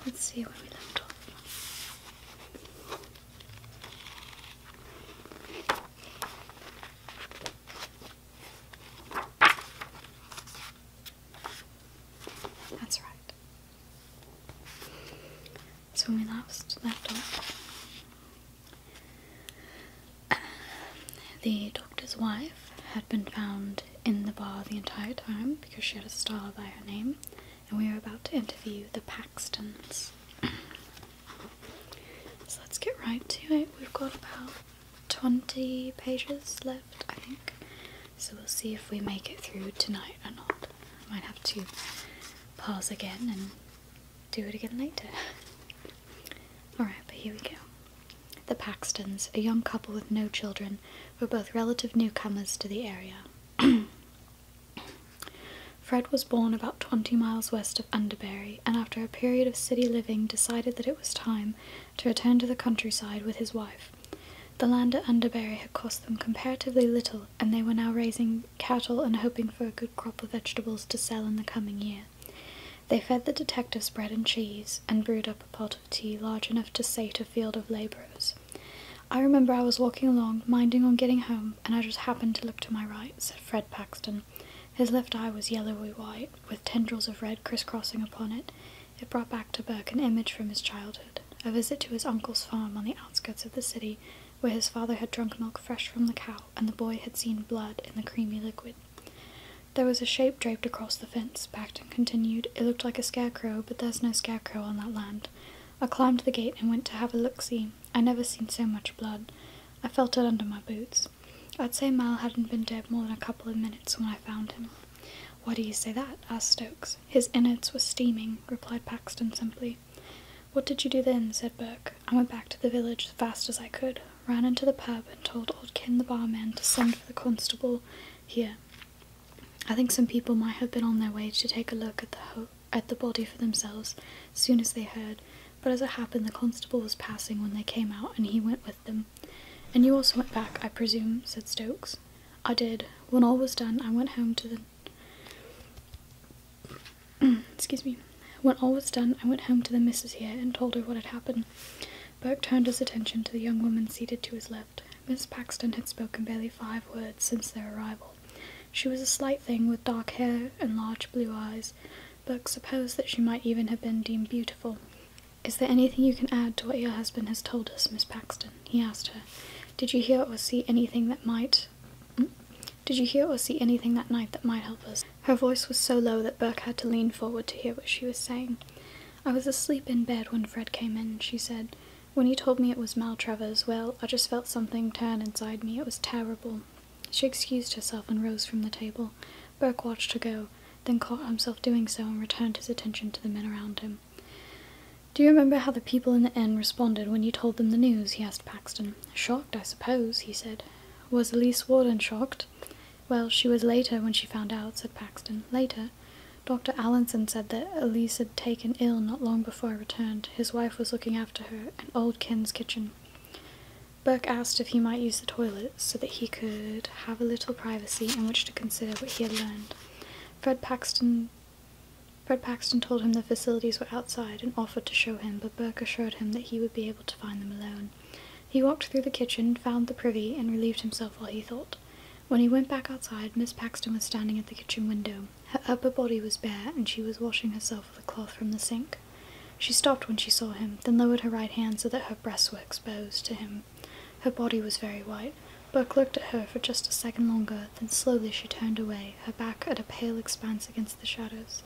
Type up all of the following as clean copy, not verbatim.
let's see where we left off. That's right. So when we last left off, the doctor's wife had been found in the bar the entire time because she had a star by her name, and we were about to interview the Paxtons. So let's get right to it. We've got about 20 pages left, I think. So we'll see if we make it through tonight or not. I might have to pause again and do it again later. Alright, but here we go. The Paxtons, a young couple with no children, were both relative newcomers to the area. Fred was born about 20 miles west of Underbury, and after a period of city living decided that it was time to return to the countryside with his wife. The land at Underbury had cost them comparatively little, and they were now raising cattle and hoping for a good crop of vegetables to sell in the coming year. They fed the detectives bread and cheese, and brewed up a pot of tea large enough to sate a field of labourers. I remember I was walking along, minding on getting home, and I just happened to look to my right, said Fred Paxton. His left eye was yellowy white, with tendrils of red crisscrossing upon it. It brought back to Burke an image from his childhood, a visit to his uncle's farm on the outskirts of the city, where his father had drunk milk fresh from the cow, and the boy had seen blood in the creamy liquid. There was a shape draped across the fence, Paxton continued. It looked like a scarecrow, but there's no scarecrow on that land. I climbed the gate and went to have a look-see. I never seen so much blood. I felt it under my boots. I'd say Mal hadn't been dead more than a couple of minutes when I found him. Why do you say that? Asked Stokes. His innards were steaming, replied Paxton simply. What did you do then? Said Burke. I went back to the village as fast as I could, ran into the pub and told old Kin the barman to send for the constable here. I think some people might have been on their way to take a look at the body for themselves as soon as they heard, but as it happened the constable was passing when they came out and he went with them. And you also went back, I presume, said Stokes. I did. When all was done, I went home to the... Excuse me. When all was done, I went home to the missus here and told her what had happened. Burke turned his attention to the young woman seated to his left. Miss Paxton had spoken barely 5 words since their arrival. She was a slight thing with dark hair and large blue eyes. Burke supposed that she might even have been deemed beautiful. Is there anything you can add to what your husband has told us, Miss Paxton? He asked her. Did you hear or see anything that night that might help us? Her voice was so low that Burke had to lean forward to hear what she was saying. I was asleep in bed when Fred came in, she said. When he told me it was Mal Travers, well, I just felt something turn inside me. It was terrible. She excused herself and rose from the table. Burke watched her go, then caught himself doing so and returned his attention to the men around him. Do you remember how the people in the inn responded when you told them the news? He asked Paxton. Shocked, I suppose, he said. Was Elise Warden shocked? Well, she was later when she found out, said Paxton. Later? Dr. Allanson said that Elise had taken ill not long before I returned. His wife was looking after her in Old Kin's kitchen. Burke asked if he might use the toilet so that he could have a little privacy in which to consider what he had learned. Fred Paxton told him the facilities were outside and offered to show him, but Burke assured him that he would be able to find them alone. He walked through the kitchen, found the privy, and relieved himself while he thought. When he went back outside, Miss Paxton was standing at the kitchen window. Her upper body was bare, and she was washing herself with a cloth from the sink. She stopped when she saw him, then lowered her right hand so that her breasts were exposed to him. Her body was very white. Burke looked at her for just a second longer, then slowly she turned away, her back at a pale expanse against the shadows.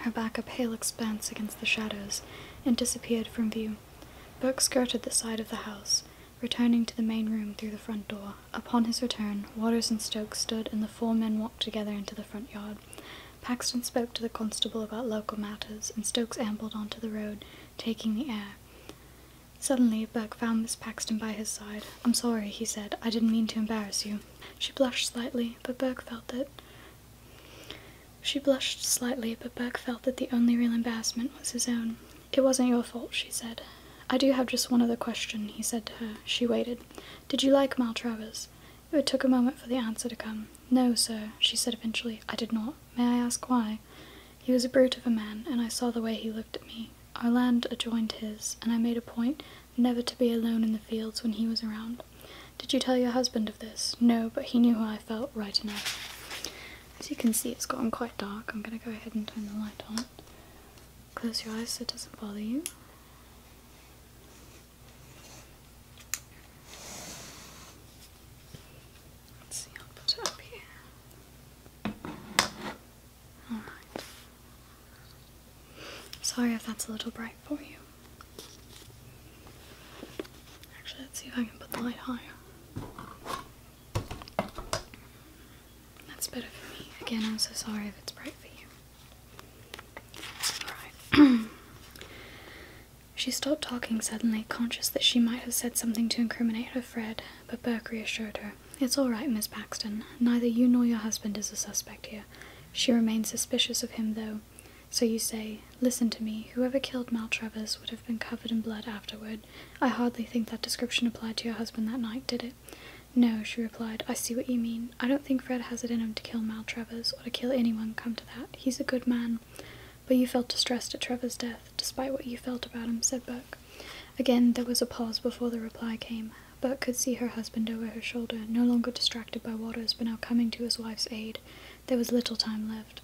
Her back a pale expanse against the shadows, and disappeared from view. Burke skirted the side of the house, returning to the main room through the front door. Upon his return, Waters and Stokes stood and the 4 men walked together into the front yard. Paxton spoke to the constable about local matters, and Stokes ambled onto the road, taking the air. Suddenly, Burke found Miss Paxton by his side. I'm sorry, he said. I didn't mean to embarrass you. She blushed slightly, but Burke felt that the only real embarrassment was his own. It wasn't your fault, she said. I do have just one other question, he said to her. She waited. Did you like Mal Travers? It took a moment for the answer to come. No, sir, she said eventually. I did not. May I ask why? He was a brute of a man, and I saw the way he looked at me. Our land adjoined his, and I made a point never to be alone in the fields when he was around. Did you tell your husband of this? No, but he knew how I felt right enough. As you can see, it's gotten quite dark. I'm going to go ahead and turn the light on. Close your eyes so it doesn't bother you. Let's see, I'll put it up here. Alright. Sorry if that's a little bright for you. Actually, let's see if I can put the light higher. That's better for me. Again, I'm so sorry if it's bright for you. Alright. She stopped talking suddenly, conscious that she might have said something to incriminate her Fred, but Burke reassured her. It's all right, Miss Paxton. Neither you nor your husband is a suspect here. She remains suspicious of him, though. So you say, listen to me, whoever killed Maltravers would have been covered in blood afterward. I hardly think that description applied to your husband that night, did it? No, she replied, I see what you mean. I don't think Fred has it in him to kill Maltravers, or to kill anyone, come to that. He's a good man. But you felt distressed at Trevor's death, despite what you felt about him, said Burke. Again, there was a pause before the reply came. Burke could see her husband over her shoulder, no longer distracted by waters, but now coming to his wife's aid. There was little time left.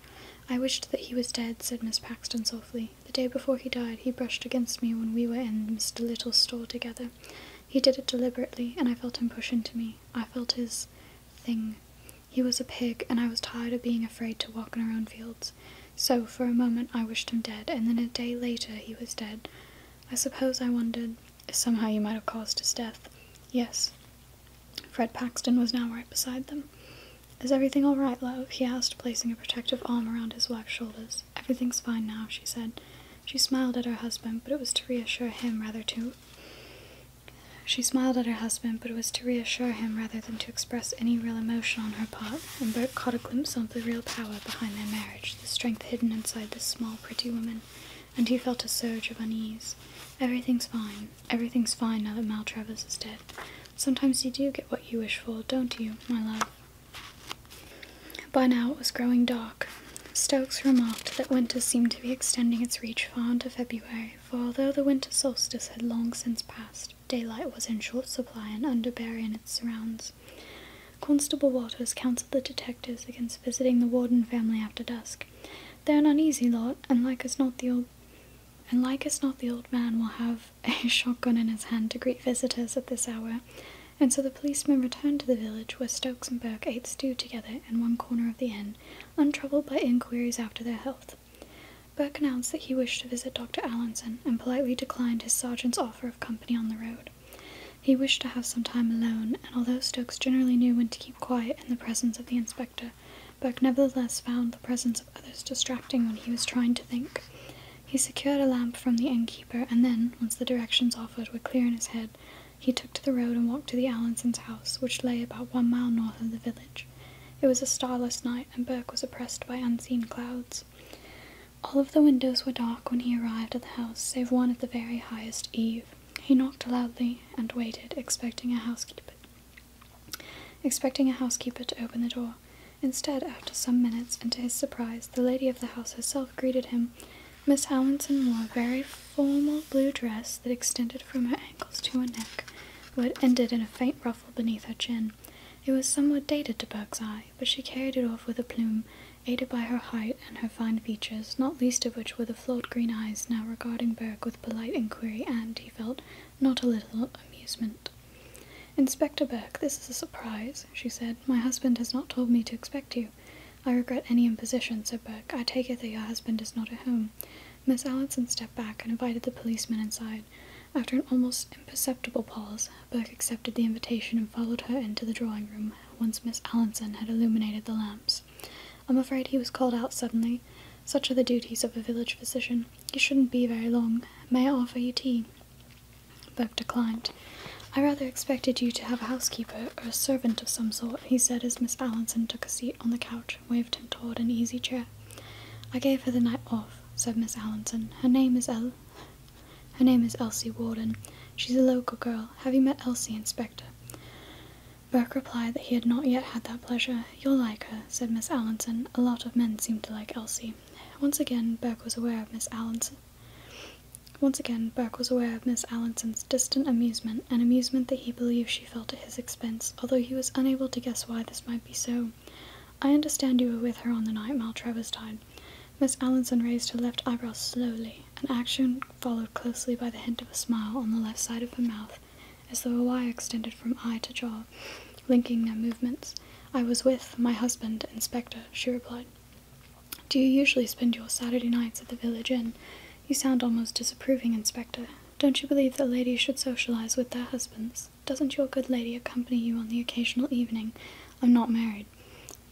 I wished that he was dead, said Miss Paxton softly. The day before he died, he brushed against me when we were in Mr. Little's store together. He did it deliberately, and I felt him push into me. I felt his thing. He was a pig, and I was tired of being afraid to walk in our own fields. So, for a moment, I wished him dead, and then a day later he was dead. I suppose I wondered if somehow you might have caused his death. Yes. Fred Paxton was now right beside them. Is everything all right, love? He asked, placing a protective arm around his wife's shoulders. Everything's fine now, she said. She smiled at her husband, but it was to reassure him rather than to express any real emotion on her part, and Burke caught a glimpse of the real power behind their marriage, the strength hidden inside this small, pretty woman, and he felt a surge of unease. Everything's fine. Everything's fine now that Maltravers is dead. Sometimes you do get what you wish for, don't you, my love? By now it was growing dark. Stokes remarked that winter seemed to be extending its reach far into February, for although the winter solstice had long since passed, daylight was in short supply in Underbury and its surrounds. Constable Waters counselled the detectives against visiting the Warden family after dusk. They're an uneasy lot, and like as not the old man will have a shotgun in his hand to greet visitors at this hour, and so the policemen returned to the village, where Stokes and Burke ate stew together in one corner of the inn, untroubled by inquiries after their health. Burke announced that he wished to visit Dr. Allanson, and politely declined his sergeant's offer of company on the road. He wished to have some time alone, and although Stokes generally knew when to keep quiet in the presence of the inspector, Burke nevertheless found the presence of others distracting when he was trying to think. He secured a lamp from the innkeeper, and then, once the directions offered were clear in his head, he took to the road and walked to the Allansons' house, which lay about 1 mile north of the village. It was a starless night, and Burke was oppressed by unseen clouds. All of the windows were dark when he arrived at the house, save one at the very highest eave. He knocked loudly and waited, expecting a housekeeper to open the door. Instead, after some minutes, and to his surprise, the lady of the house herself greeted him. Miss Allanson wore a very formal blue dress that extended from her ankles to her neck, but ended in a faint ruffle beneath her chin. It was somewhat dated to Burke's eye, but she carried it off with aplomb, aided by her height and her fine features, not least of which were the flawed green eyes now regarding Burke with polite inquiry and, he felt, not a little amusement. "Inspector Burke, this is a surprise," she said. "My husband has not told me to expect you." "I regret any imposition," said Burke. "I take it that your husband is not at home." Miss Allanson stepped back and invited the policeman inside. After an almost imperceptible pause, Burke accepted the invitation and followed her into the drawing-room, once Miss Allanson had illuminated the lamps. "I'm afraid he was called out suddenly. Such are the duties of a village physician. He shouldn't be very long. May I offer you tea?" Burke declined. "I rather expected you to have a housekeeper or a servant of some sort," he said as Miss Allanson took a seat on the couch and waved him toward an easy chair. "I gave her the night off," said Miss Allanson. Her name is Elsie Warden. She's a local girl. Have you met Elsie, Inspector?" Burke replied that he had not yet had that pleasure. "You'll like her," said Miss Allanson. "A lot of men seem to like Elsie. Once again, Burke was aware of Miss Allanson's distant amusement, an amusement that he believed she felt at his expense, although he was unable to guess why this might be so. "I understand you were with her on the night Maltravers died." Miss Allanson raised her left eyebrow slowly, an action followed closely by the hint of a smile on the left side of her mouth, as though a wire extended from eye to jaw, linking their movements. "I was with my husband, Inspector," she replied. "Do you usually spend your Saturday nights at the village inn? You sound almost disapproving, Inspector. Don't you believe that ladies should socialize with their husbands? Doesn't your good lady accompany you on the occasional evening? I'm not married."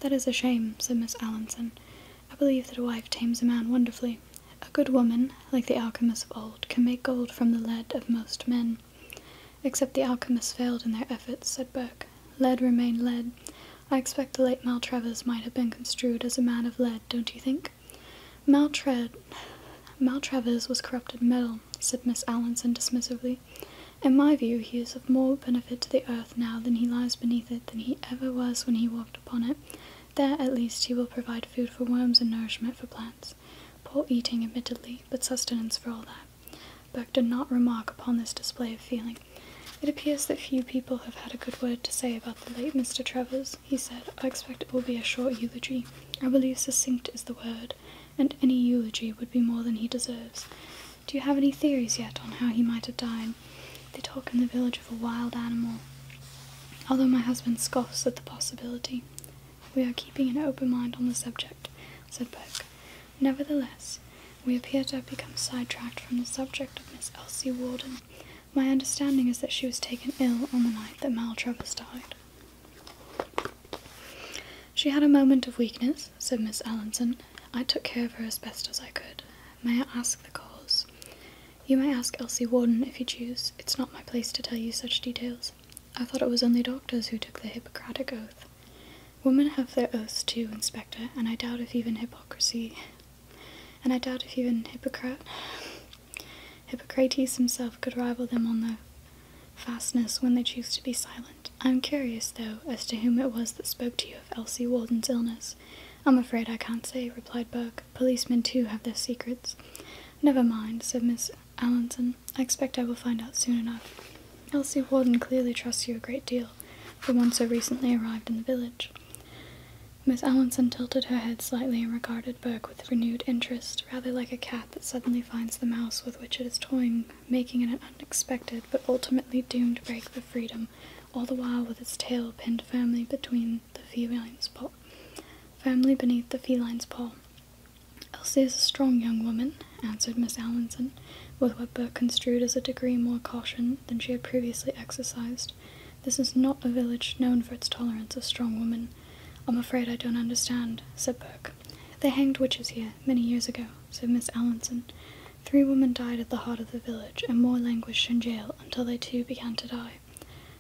"That is a shame," said Miss Allanson. "I believe that a wife tames a man wonderfully. A good woman, like the alchemists of old, can make gold from the lead of most men." "Except the alchemists failed in their efforts," said Burke. "Lead remained lead. I expect the late Maltravers might have been construed as a man of lead, don't you think?" Maltravers was corrupted metal," said Miss Allanson dismissively. "In my view, he is of more benefit to the earth now than he lies beneath it than he ever was when he walked upon it. There, at least, he will provide food for worms and nourishment for plants. Poor eating, admittedly, but sustenance for all that." Burke did not remark upon this display of feeling. "It appears that few people have had a good word to say about the late Mr. Travers," he said. "I expect it will be a short eulogy. I believe succinct is the word, and any eulogy would be more than he deserves. Do you have any theories yet on how he might have died? They talk in the village of a wild animal, although my husband scoffs at the possibility." "We are keeping an open mind on the subject," said Burke. "Nevertheless, we appear to have become sidetracked from the subject of Miss Elsie Warden. My understanding is that she was taken ill on the night that Maltravers died." "She had a moment of weakness," said Miss Allanson. "I took care of her as best as I could. May I ask the cause?" "You may ask Elsie Warden if you choose. It's not my place to tell you such details." "I thought it was only doctors who took the Hippocratic oath." "Women have their oaths too, Inspector, and I doubt if even Hippocrates himself could rival them on the fastness when they choose to be silent. I am curious, though, as to whom it was that spoke to you of Elsie Warden's illness." "I'm afraid I can't say," replied Burke. "Policemen, too, have their secrets." "Never mind," said Miss Allanson. "I expect I will find out soon enough. Elsie Warden clearly trusts you a great deal, for one so recently arrived in the village." Miss Allanson tilted her head slightly and regarded Burke with renewed interest, rather like a cat that suddenly finds the mouse with which it is toying, making an unexpected but ultimately doomed break for freedom, all the while with its tail pinned firmly beneath the feline's paw. "Elsie is a strong young woman," answered Miss Allanson, with what Burke construed as a degree more caution than she had previously exercised. "This is not a village known for its tolerance of strong women." "I'm afraid I don't understand," said Burke. "They hanged witches here many years ago," said Miss Allanson. 3 women died at the heart of the village, and more languished in jail until they too began to die.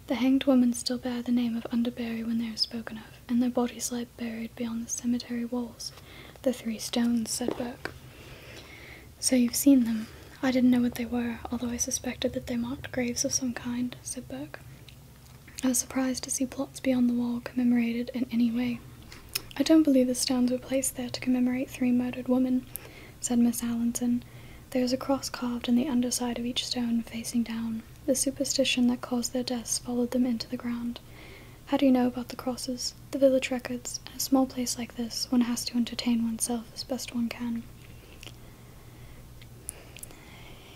The hanged women still bear the name of Underbury when they are spoken of, and their bodies lie buried beyond the cemetery walls. "The 3 stones," said Burke. "So you've seen them? I didn't know what they were, although I suspected that they marked graves of some kind," said Burke. "I was surprised to see plots beyond the wall commemorated in any way." "I don't believe the stones were placed there to commemorate 3 murdered women," said Miss Allanson. "There is a cross carved in the underside of each stone, facing down. The superstition that caused their deaths followed them into the ground." "How do you know about the crosses?" "The village records. In a small place like this, one has to entertain oneself as best one can."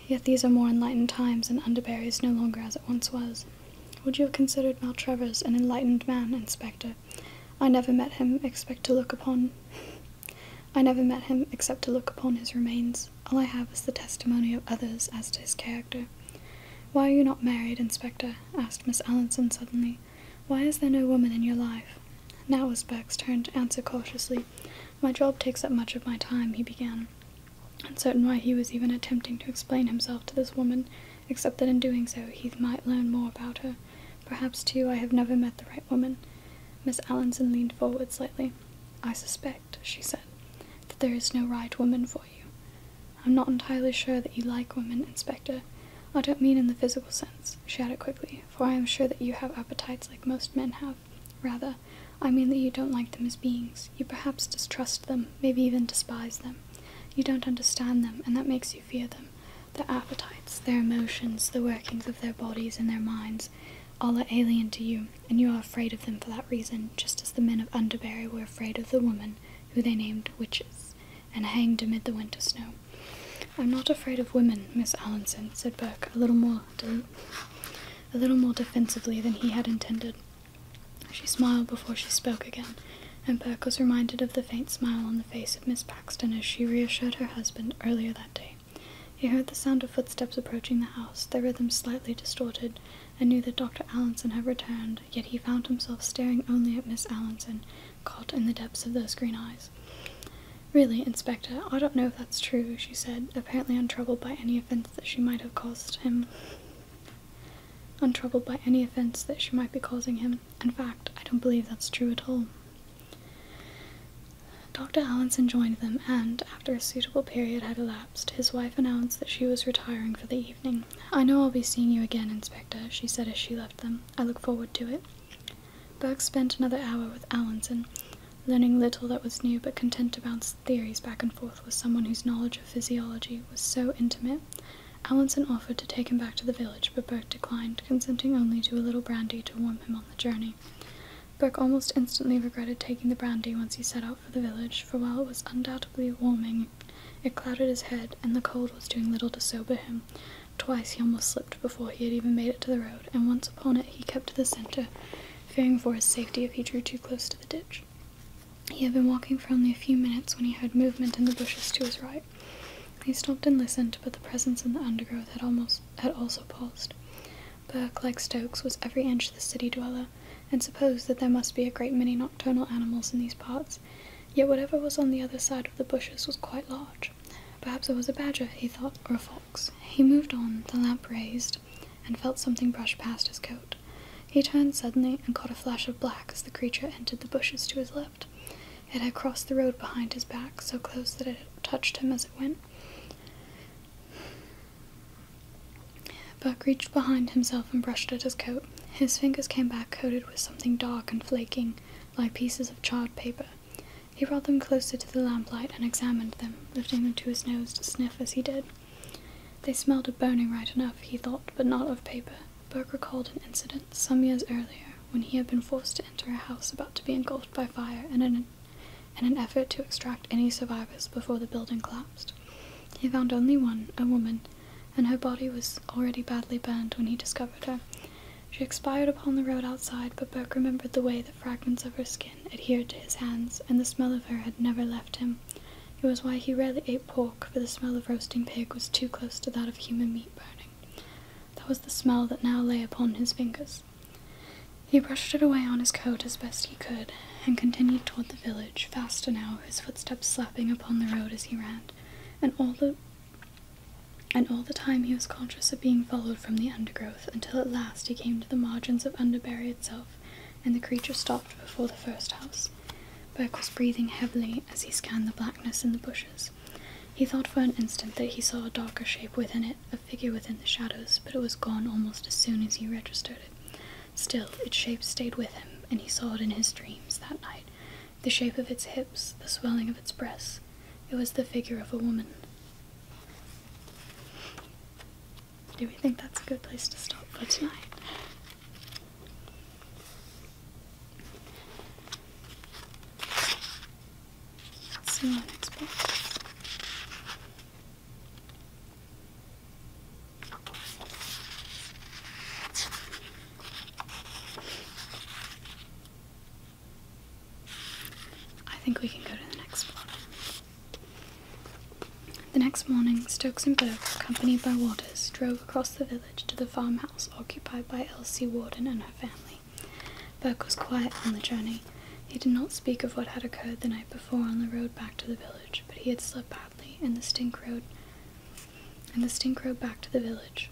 "Yet these are more enlightened times, and Underbury is no longer as it once was." "Would you have considered Maltravers an enlightened man, Inspector? I never met him except to look upon his remains. All I have is the testimony of others as to his character." "Why are you not married, Inspector?" asked Miss Allanson suddenly. "Why is there no woman in your life?" Now it was Burke's turn to answer cautiously. "My job takes up much of my time," he began, uncertain why he was even attempting to explain himself to this woman, except that in doing so he might learn more about her. "Perhaps, too, I have never met the right woman." Miss Allanson leaned forward slightly. "I suspect," she said, "that there is no right woman for you. I'm not entirely sure that you like women, Inspector. I don't mean in the physical sense," she added quickly, "for I am sure that you have appetites like most men have. Rather, I mean that you don't like them as beings. You perhaps distrust them, maybe even despise them. You don't understand them, and that makes you fear them. Their appetites, their emotions, the workings of their bodies and their minds, all are alien to you, and you are afraid of them for that reason, just as the men of Underbury were afraid of the woman, who they named witches, and hanged amid the winter snow. I'm not afraid of women, Miss Allanson, said Burke, a little more defensively than he had intended. She smiled before she spoke again, and Burke was reminded of the faint smile on the face of Miss Paxton as she reassured her husband earlier that day. He heard the sound of footsteps approaching the house, their rhythm slightly distorted, and knew that Dr. Allanson had returned, yet he found himself staring only at Miss Allanson, caught in the depths of those green eyes. Really, Inspector, I don't know if that's true, she said, apparently untroubled by any offence that she might have caused him. Untroubled by any offence that she might be causing him. In fact, I don't believe that's true at all. Dr. Allanson joined them, and, after a suitable period had elapsed, his wife announced that she was retiring for the evening. I know I'll be seeing you again, Inspector, she said as she left them. I look forward to it. Burke spent another hour with Allanson, learning little that was new, but content to bounce theories back and forth with someone whose knowledge of physiology was so intimate. Allanson offered to take him back to the village, but Burke declined, consenting only to a little brandy to warm him on the journey. Burke almost instantly regretted taking the brandy once he set out for the village, for while it was undoubtedly warming, it clouded his head, and the cold was doing little to sober him. Twice he almost slipped before he had even made it to the road, and once upon it he kept to the centre, fearing for his safety if he drew too close to the ditch. He had been walking for only a few minutes when he heard movement in the bushes to his right. He stopped and listened, but the presence in the undergrowth had also paused. Burke, like Stokes, was every inch the city dweller, and supposed that there must be a great many nocturnal animals in these parts, yet whatever was on the other side of the bushes was quite large. Perhaps it was a badger, he thought, or a fox. He moved on, the lamp raised, and felt something brush past his coat. He turned suddenly and caught a flash of black as the creature entered the bushes to his left. It had crossed the road behind his back, so close that it touched him as it went. Burke reached behind himself and brushed at his coat. His fingers came back coated with something dark and flaking, like pieces of charred paper. He brought them closer to the lamplight and examined them, lifting them to his nose to sniff as he did. They smelled of burning right enough, he thought, but not of paper. Burke recalled an incident some years earlier, when he had been forced to enter a house about to be engulfed by fire in an effort to extract any survivors before the building collapsed. He found only one, a woman, and her body was already badly burned when he discovered her. She expired upon the road outside, but Burke remembered the way that fragments of her skin adhered to his hands, and the smell of her had never left him. It was why he rarely ate pork, for the smell of roasting pig was too close to that of human meat burning. That was the smell that now lay upon his fingers. He brushed it away on his coat as best he could, and continued toward the village, faster now, his footsteps slapping upon the road as he ran, and all the time he was conscious of being followed from the undergrowth, until at last he came to the margins of Underbury itself, and the creature stopped before the first house. Burke was breathing heavily as he scanned the blackness in the bushes. He thought for an instant that he saw a darker shape within it, a figure within the shadows, but it was gone almost as soon as he registered it. Still, its shape stayed with him, and he saw it in his dreams that night. The shape of its hips, the swelling of its breasts. It was the figure of a woman. Do we think that's a good place to stop for tonight? Let's see my next book. I think we can go to the next one. The next morning, Stokes and Burke, accompanied by Waters, drove across the village to the farmhouse occupied by Elsie Warden and her family. Burke was quiet on the journey. He did not speak of what had occurred the night before on the road back to the village, but he had slept badly, and the stink road back to the village.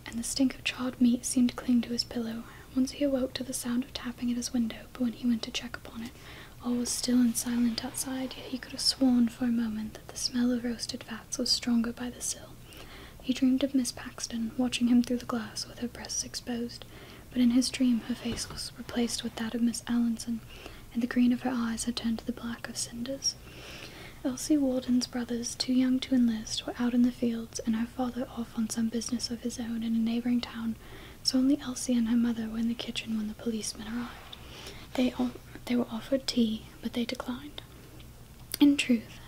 And the stink of charred meat seemed to cling to his pillow. Once he awoke to the sound of tapping at his window, but when he went to check upon it, all was still and silent outside, yet he could have sworn for a moment that the smell of roasted fats was stronger by the sill. He dreamed of Miss Paxton, watching him through the glass with her breasts exposed, but in his dream her face was replaced with that of Miss Allanson, and the green of her eyes had turned to the black of cinders. Elsie Warden's brothers, too young to enlist, were out in the fields, and her father off on some business of his own in a neighbouring town, so only Elsie and her mother were in the kitchen when the policemen arrived. They were offered tea, but they declined. In truth,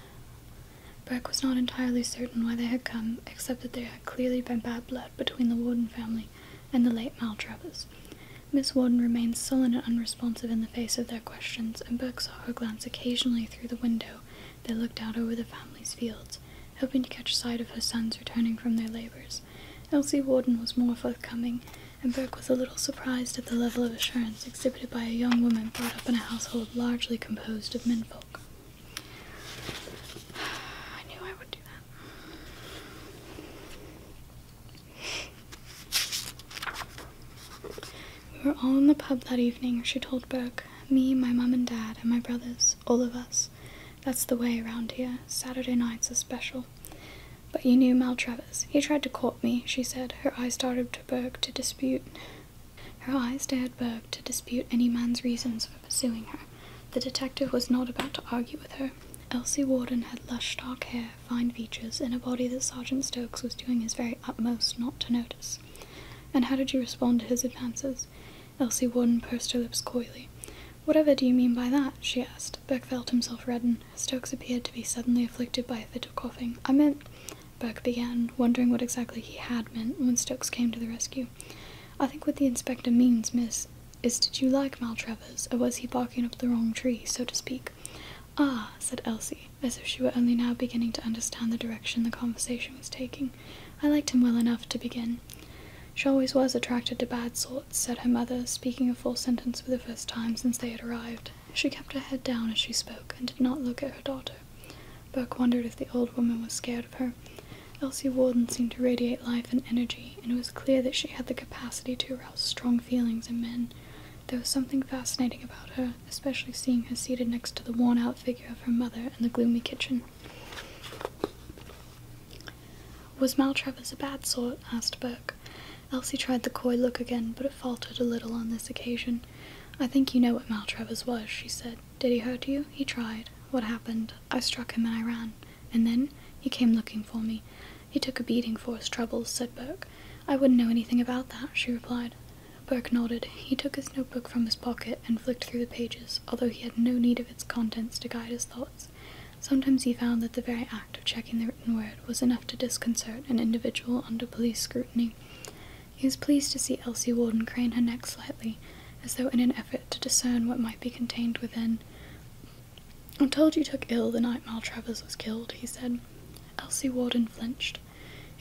Burke was not entirely certain why they had come, except that there had clearly been bad blood between the Warden family and the late Maltravers. Miss Warden remained sullen and unresponsive in the face of their questions, and Burke saw her glance occasionally through the window that looked out over the family's fields, hoping to catch sight of her sons returning from their labours. Elsie Warden was more forthcoming, and Burke was a little surprised at the level of assurance exhibited by a young woman brought up in a household largely composed of menfolk. I knew I would do that. We were all in the pub that evening, she told Burke. Me, my mum and dad, and my brothers, all of us. That's the way around here. Saturday nights are special. But you knew Maltravers. He tried to court me, she said. Her eyes stared Burke to dispute any man's reasons for pursuing her. The detective was not about to argue with her. Elsie Warden had lush dark hair, fine features, and a body that Sergeant Stokes was doing his very utmost not to notice. And how did you respond to his advances? Elsie Warden pursed her lips coyly. Whatever do you mean by that? She asked. Burke felt himself redden. Stokes appeared to be suddenly afflicted by a fit of coughing. I meant, Burke began, wondering what exactly he had meant when Stokes came to the rescue. I think what the inspector means, miss, is did you like Maltravers, or was he barking up the wrong tree, so to speak? Ah, said Elsie, as if she were only now beginning to understand the direction the conversation was taking. I liked him well enough to begin. She always was attracted to bad sorts, said her mother, speaking a full sentence for the first time since they had arrived. She kept her head down as she spoke, and did not look at her daughter. Burke wondered if the old woman was scared of her. Elsie Warden seemed to radiate life and energy, and it was clear that she had the capacity to arouse strong feelings in men. There was something fascinating about her, especially seeing her seated next to the worn-out figure of her mother in the gloomy kitchen. Was Maltravers a bad sort? Asked Burke. Elsie tried the coy look again, but it faltered a little on this occasion. I think you know what Maltravers was, she said. Did he hurt you? He tried. What happened? I struck him and I ran. And then? He came looking for me. He took a beating for his troubles, said Burke. I wouldn't know anything about that, she replied. Burke nodded. He took his notebook from his pocket and flicked through the pages, although he had no need of its contents to guide his thoughts. Sometimes he found that the very act of checking the written word was enough to disconcert an individual under police scrutiny. He was pleased to see Elsie Warden crane her neck slightly, as though in an effort to discern what might be contained within. I'm told you took ill the night Maltravers was killed, he said. Elsie Warden flinched.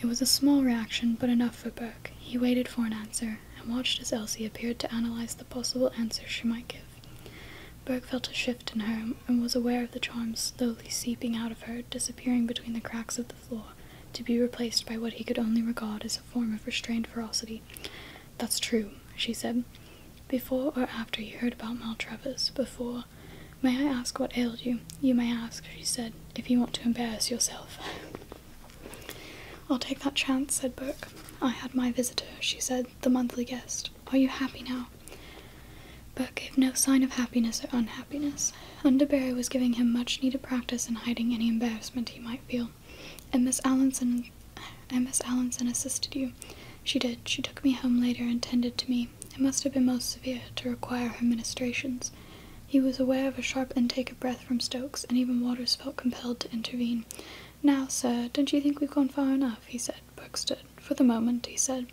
It was a small reaction, but enough for Burke. He waited for an answer, and watched as Elsie appeared to analyze the possible answer she might give. Burke felt a shift in her, and was aware of the charm slowly seeping out of her, disappearing between the cracks of the floor, to be replaced by what he could only regard as a form of restrained ferocity. That's true, she said. Before or after you heard about Maltravers? Before. May I ask what ailed you? You may ask, she said, if you want to embarrass yourself. I'll take that chance, said Burke. I had my visitor, she said, the monthly guest. Are you happy now? Burke gave no sign of happiness or unhappiness. Underbury was giving him much-needed practice in hiding any embarrassment he might feel. And Miss Allanson assisted you. She did. She took me home later and tended to me. It must have been most severe to require her ministrations. He was aware of a sharp intake of breath from Stokes, and even Waters felt compelled to intervene. Now, sir, don't you think we've gone far enough? He said. Burke stood. For the moment, he said.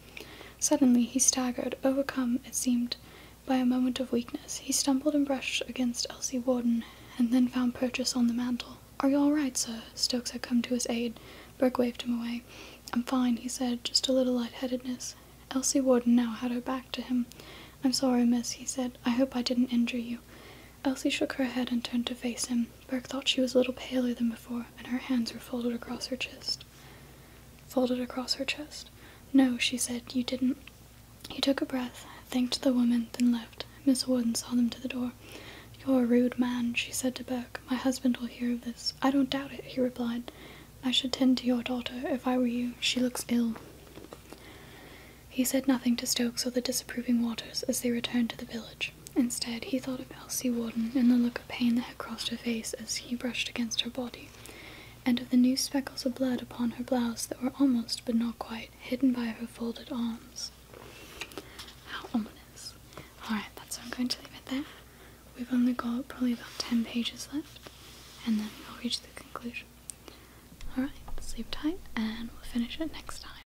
Suddenly he staggered, overcome, it seemed, by a moment of weakness. He stumbled and brushed against Elsie Warden, and then found purchase on the mantel. Are you all right, sir? Stokes had come to his aid. Burke waved him away. I'm fine, he said, just a little lightheadedness. Elsie Warden now had her back to him. I'm sorry, miss, he said. I hope I didn't injure you. Elsie shook her head and turned to face him. Burke thought she was a little paler than before, and her hands were folded across her chest. No, she said, you didn't. He took a breath, thanked the woman, then left. Miss Warden saw them to the door. You're a rude man, she said to Burke. My husband will hear of this. I don't doubt it, he replied. I should tend to your daughter if I were you. She looks ill. He said nothing to Stokes or the disapproving Waters as they returned to the village. Instead, he thought of Elsie Warden and the look of pain that had crossed her face as he brushed against her body, and of the new speckles of blood upon her blouse that were almost, but not quite, hidden by her folded arms. How ominous. Alright, that's where I'm going to leave it there. We've only got probably about 10 pages left, and then we'll reach the conclusion. Alright, sleep tight, and we'll finish it next time.